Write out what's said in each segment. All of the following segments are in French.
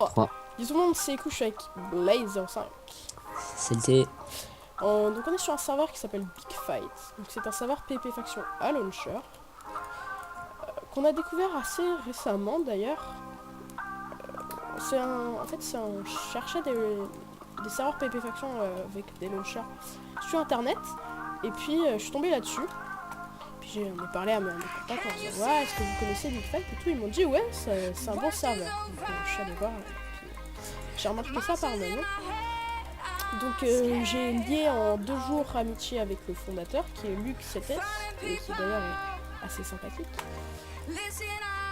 3. Dis tout le monde, c'est couche avec Blaze05. C'était... Donc on est sur un serveur qui s'appelle Big Fight. Donc c'est un serveur PvP faction à launcher. Qu'on a découvert assez récemment d'ailleurs. En fait, on cherchait des serveurs PvP faction avec des launchers sur internet. Et puis je suis tombé là-dessus. Puis on a parlé à mes contacts en disant ouais, est-ce que vous connaissez Big Fight et tout. Ils m'ont dit ouais, c'est un bon serveur. Donc je suis allé voir. J'ai remarqué ça par moi. Donc j'ai lié en 2 jours amitié avec le fondateur qui est Luc CTS et qui d'ailleurs est assez sympathique.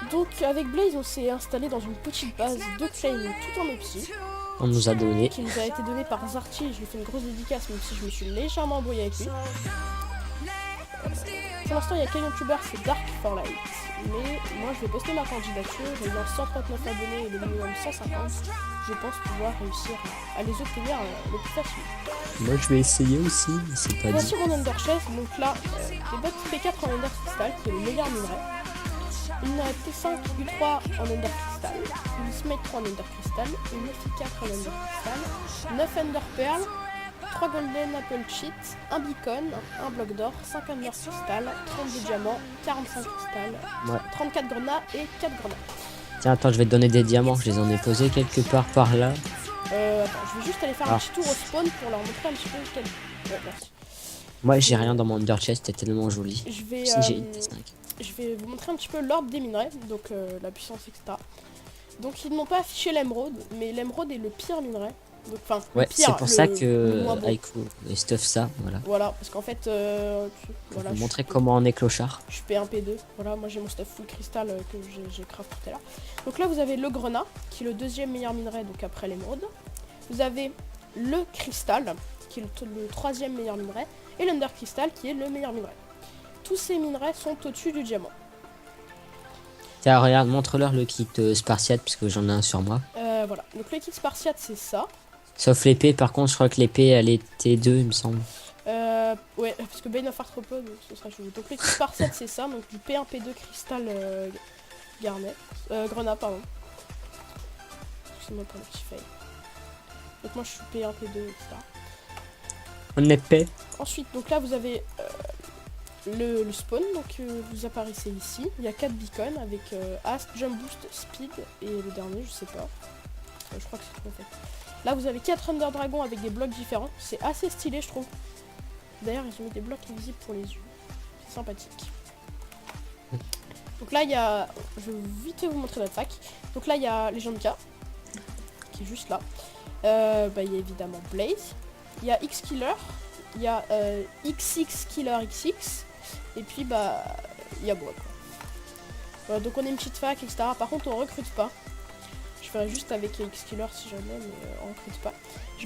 Donc avec Blaze on s'est installé dans une petite base de claim tout en opti. On nous a donné. Qui nous a été donnée par Zarty, je lui fais une grosse dédicace même si je me suis légèrement embrouillé avec lui. Pour l'instant il y a quel youtubeur, c'est Dark for Light. Mais moi je vais poster ma candidature, ayant 139 abonnés et le minimum 150, je pense pouvoir réussir à les obtenir le plus facile. Moi je vais essayer aussi, mais c'est pas Voici dit. mon Ender Chest, donc là, des bots P4 en Ender Crystal, qui est le meilleur minerai. Une T5 U3 en Ender Crystal, une Smite 3 en Ender Crystal, une F4 en Ender Crystal, 9 Ender Pearl, 3 Golden Apple Cheat, un Beacon, un bloc d'or, 5 Ender Crystal, 32 diamants, 45 cristal, Ouais. 34 grenades et 4 grenades. Tiens, attends, je vais te donner des diamants, je les en ai posés quelque part par là. Attends, je vais juste aller faire un petit tour au spawn pour leur montrer un petit peu quel... Ouais, merci. Moi j'ai rien dans mon under chest, c'était tellement joli. Je vais, Si j'ai une T5. je vais vous montrer un petit peu l'ordre des minerais, donc la puissance, etc. Donc ils n'ont pas affiché l'émeraude, mais l'émeraude est le pire minerai. Donc, enfin, Ouais, pire, c'est pour ça le que moins bon. Aiko stuff ça, voilà. Voilà, parce qu'en fait, Pour voilà, vous montrer comment on est clochard. je suis P1, P2. Voilà, moi j'ai mon stuff full cristal que j'ai craft tout à l'heure. Donc là, vous avez le grenat, qui est le deuxième meilleur minerai, donc après l'émeraude. Vous avez le cristal, qui est le troisième meilleur minerai, et l'under crystal, qui est le meilleur minerai. Tous ces minerais sont au-dessus du diamant. Tiens, regarde, montre-leur le kit spartiate, puisque j'en ai un sur moi. Voilà, donc le kit spartiate, c'est ça. Sauf l'épée, par contre, je crois que l'épée elle était 2, il me semble. Ouais, parce que Bane of Arthropode, ce sera chelou. Donc le kit spartiate, c'est ça, donc du P1, P2 cristal garnet. Grenat, pardon. Excusez-moi pour le petit fail. Donc moi je suis P1, P2, etc. On est paix. Ensuite, donc là vous avez le spawn, donc vous apparaissez ici. Il y a 4 beacons avec Ast, Jump Boost, Speed et le dernier, je sais pas. Je crois que c'est tout en fait. Là vous avez 4 Under Dragons avec des blocs différents. C'est assez stylé, je trouve. D'ailleurs, ils ont mis des blocs invisibles pour les yeux. C'est sympathique. Donc là, il y a... Je vais vite vous montrer notre fac. Donc là, il y a Legend K, qui est juste là. Il y a évidemment Blaze. Il y a X-Killer. Il y a XX Killer XX. Et puis, il y a moi, quoi. Voilà, donc on est une petite fac, etc. Par contre, on recrute pas. Je ferai juste avec X-Killer si jamais, mais on recrute pas.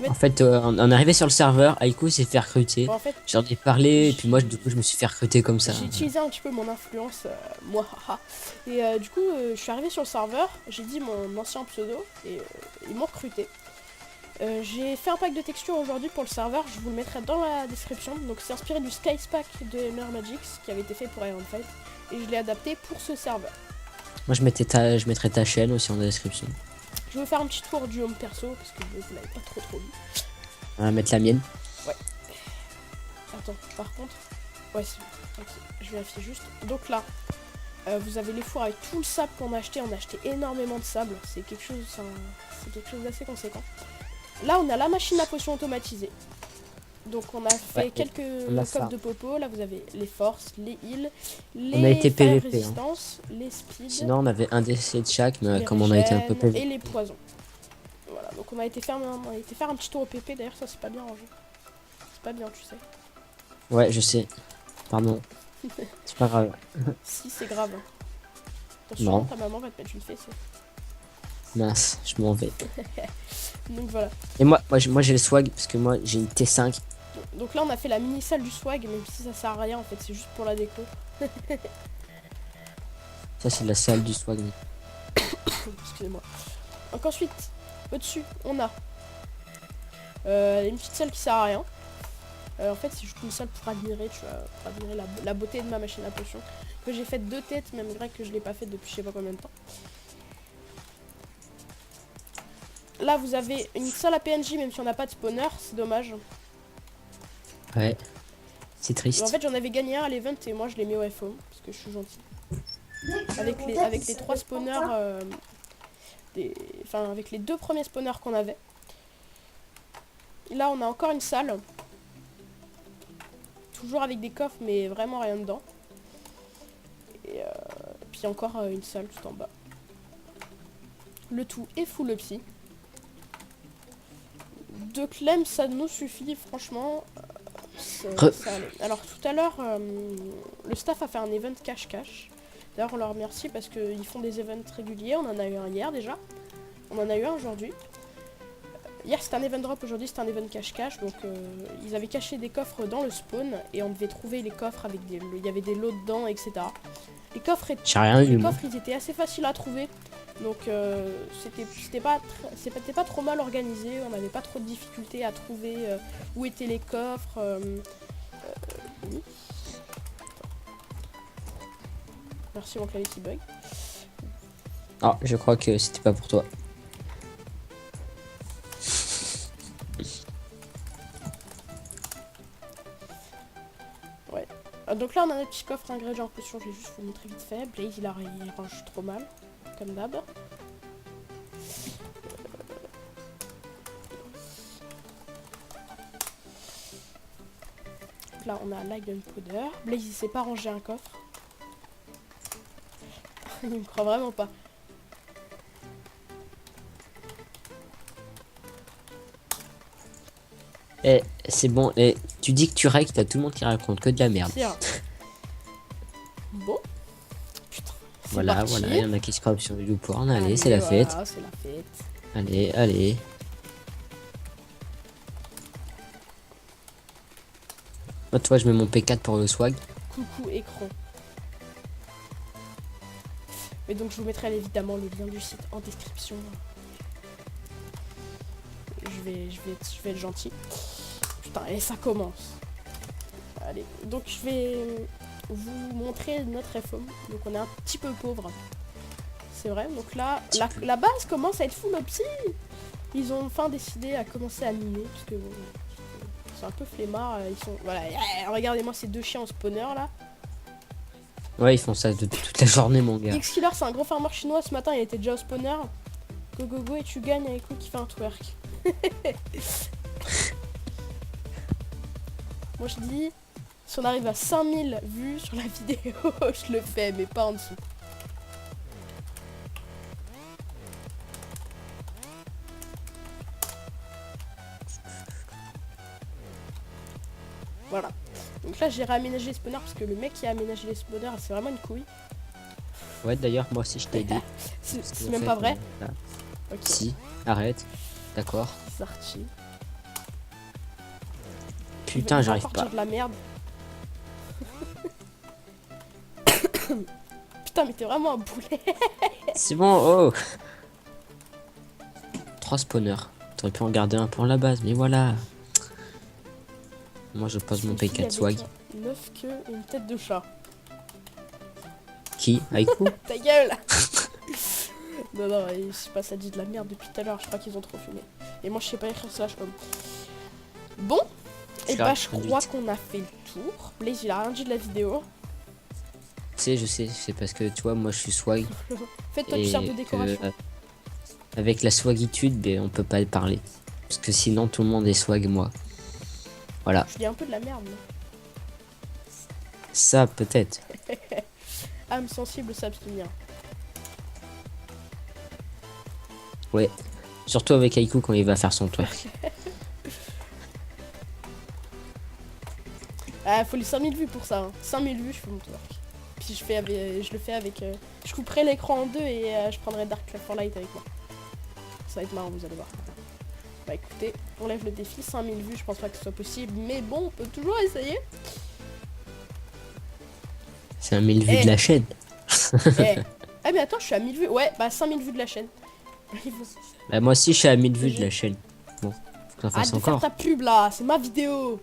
En fait, on est arrivé sur le serveur, Aiko s'est fait recruter. Bon, en fait, j'en ai parlé, et puis moi, du coup, je me suis fait recruter comme ça. J'ai utilisé un petit peu mon influence, moi, haha. Et du coup, je suis arrivé sur le serveur, j'ai dit mon ancien pseudo, et ils m'ont recruté. J'ai fait un pack de textures aujourd'hui pour le serveur, je vous le mettrai dans la description. Donc c'est inspiré du Skies Pack de Emer Magix, qui avait été fait pour Iron Fight, et je l'ai adapté pour ce serveur. Moi, je mettrai ta chaîne aussi en description. Je vais faire un petit tour du home perso, parce que vous l'avez pas trop vu. On va mettre la mienne. Ouais. Attends, par contre... Ouais, c'est bon. Ok, je vérifie juste. Donc là, vous avez les fours avec tout le sable qu'on a acheté. On a acheté énormément de sable. C'est quelque chose d'assez conséquent. Là, on a la machine à potions automatisée. Donc on a fait quelques copes de popo. Là, vous avez les forces, les heals, les on a été fire PVP, résistance, les speed. Sinon, on avait un décès de chaque, mais comme on a été un peu PVP. Et les poisons. Voilà, donc on a été faire un petit tour au PP. D'ailleurs, ça c'est pas bien rangé. C'est pas bien, tu sais. Ouais, je sais. Pardon. C'est pas grave. Si, c'est grave. Attention, Non. ta maman va te mettre une fessée. Mince, je m'en vais. Donc voilà. Et moi j'ai le swag, parce que moi j'ai une T5. Donc là, on a fait la mini salle du swag, même si ça sert à rien en fait, c'est juste pour la déco. Ça, c'est la salle du swag. Excusez-moi. Donc ensuite, au-dessus, on a une petite salle qui sert à rien. En fait, c'est juste une salle pour admirer, tu vois, pour admirer la beauté de ma machine à potions. Que j'ai fait 2 têtes, même malgré que je l'ai pas fait depuis je sais pas combien de temps. là vous avez une seule PNJ même si on n'a pas de spawner, c'est dommage. Ouais. C'est triste. En fait j'en avais gagné un à l'event et moi je l'ai mis au FO parce que je suis gentil. Avec les 3 spawners, enfin avec les 2 premiers spawners qu'on avait. Là on a encore une salle. Toujours avec des coffres mais vraiment rien dedans. Et puis encore une salle tout en bas. Le tout est full psy. 2 clems ça nous suffit franchement. Ça allait. Alors tout à l'heure le staff a fait un event cache-cache. D'ailleurs on leur remercie parce qu'ils font des events réguliers. On en a eu un hier déjà. On en a eu un aujourd'hui. Hier c'était un event drop, aujourd'hui c'était un event cache-cache. Donc ils avaient caché des coffres dans le spawn. Et on devait trouver les coffres avec des... Il y avait des lots dedans, etc. Les coffres, ils étaient assez faciles à trouver. Donc c'était pas trop mal organisé. On n'avait pas trop de difficultés à trouver où étaient les coffres. Oui. Merci mon clavier qui bug. Ah, je crois que c'était pas pour toi. Ouais. Donc là on a un petit coffre ingrédients en potion, je vais juste vous montrer vite fait. Blaze il range trop mal, comme d'hab. Là on a la gunpowder. Blaze il sait pas ranger un coffre. Il me croit vraiment pas. Eh, c'est bon, eh, tu dis que tu règles, t'as tout le monde qui raconte que de la merde. Bon. Putain. Voilà, il y en a qui se crapent sur du porn. Allez, c'est la fête. C'est la fête. Allez. Moi, toi, je mets mon P4 pour le swag. Coucou écran. Mais donc je vous mettrai évidemment le lien du site en description. Je vais être gentil. Putain, et ça commence. Allez, donc je vais vous montrer notre FOM. Donc on est un petit peu pauvre. C'est vrai, donc là, la base commence à être full psy. Ils ont enfin décidé à commencer à miner. Parce que bon, c'est un peu flemmard. Ils sont. Voilà, regardez-moi ces 2 chiens en spawner là. Ouais, ils font ça toute la journée, mon gars. X-Killer, c'est un gros farmer chinois. Ce matin, il était déjà au spawner. Go, et tu gagnes avec lui qui fait un twerk. Moi, je dis, si on arrive à 5000 vues sur la vidéo, je le fais, mais pas en dessous. Voilà. Donc là, j'ai réaménagé les spawners parce que le mec qui a aménagé les spawners, c'est vraiment une couille. Ouais, d'ailleurs, moi aussi, je t'ai dit. C'est même pas vrai. Okay. Si, arrête. D'accord. Sorti. Putain, j'arrive pas. De la merde. Putain, mais t'es vraiment un boulet. C'est bon, oh. 3 spawners. T'aurais pu en garder un pour la base, mais voilà. Moi, je pose mon P4 swag. 9 queues et une tête de chat. Qui? Aiku? Ta gueule. Non, je sais pas, ça dit de la merde depuis tout à l'heure. Je crois qu'ils ont trop fumé. Et moi, je sais pas écrire /home. Bon. Et bah, je crois qu'on a fait le tour. Blaze, il a rien dit de la vidéo. Je sais, c'est parce que tu vois, moi, je suis swag. Fais-toi du cercle de décoration. Avec la swagitude, ben, on peut pas parler. Parce que sinon, tout le monde est swag, moi. Voilà. Je dis un peu de la merde, mais... Ça, peut-être. Âme sensible, s'abstenir. Ouais. Surtout avec Aiku quand il va faire son twerk. Faut les 5000 vues pour ça. Hein. 5000 vues, je fais mon twerk. Puis je le fais avec... je couperai l'écran en 2 et je prendrai Dark Cloud for Light avec moi. Ça va être marrant, vous allez voir. Bah écoutez, on lève le défi. 5000 vues, je pense pas que ce soit possible. Mais bon, on peut toujours essayer. C'est 1000 vues de la chaîne. Ah mais attends, je suis à 1000 vues. Ouais, bah 5000 vues de la chaîne. Bah moi aussi je suis à 1000 vues de la chaîne. Bon, faut qu'on fasse encore. Arrête de faire ta pub là, c'est ma vidéo.